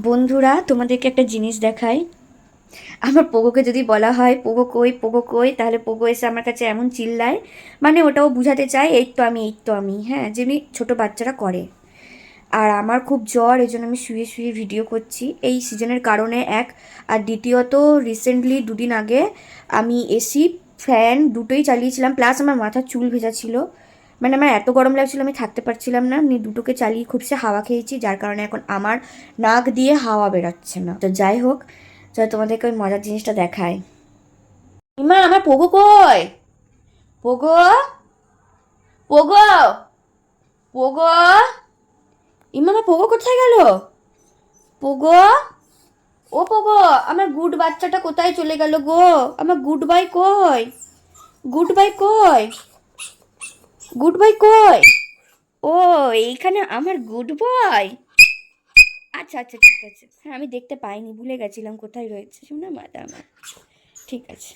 বন্ধুরা, তোমাদেরকে একটা জিনিস দেখাই। আমার পোগোকে যদি বলা হয় পোগো কই পোগো কই, তাহলে পোগো এসে আমার কাছে এমন চিল্লায়, মানে ওটাও বুঝাতে চায় এই তো আমি, এই তো আমি, হ্যাঁ, যেমনি ছোট বাচ্চারা করে। আর আমার খুব জ্বর, এই জন্য আমি শুয়ে শুয়ে ভিডিও করছি এই সিজনের কারণে এক। আর দ্বিতীয়ত, রিসেন্টলি দুদিন আগে আমি এসি ফ্যান দুটোই চালিয়েছিলাম, প্লাস আমার মাথার চুল ভেজা ছিল। মানে আমার এত গরম লাগছিল, আমি থাকতে পারছিলাম না, আমি দুটোকে চালিয়ে খুব সে হাওয়া খেয়েছি, যার কারণে এখন আমার নাক দিয়ে হাওয়া বেরোচ্ছে না। তো যাই হোক, চলো তোমাদেরকে ওই মজার জিনিসটা দেখায়। মা, আমার পোগো কই? পোগো, পোগো, পোগো, ইমা, আমার পোগো কোথায় গেল? পোগো, ও পোগো, আমার গুড বাচ্চাটা কোথায় চলে গেল গো? আমার গুড বাই কই? গুড বাই কই? গুড বাই কই? ও, এইখানে আমার গুড বয়। আচ্ছা আচ্ছা, ঠিক আছে, হ্যাঁ, আমি দেখতে পাইনি, ভুলে গেছিলাম কোথায় রয়েছে। শোনা মাদা আমার, ঠিক আছে।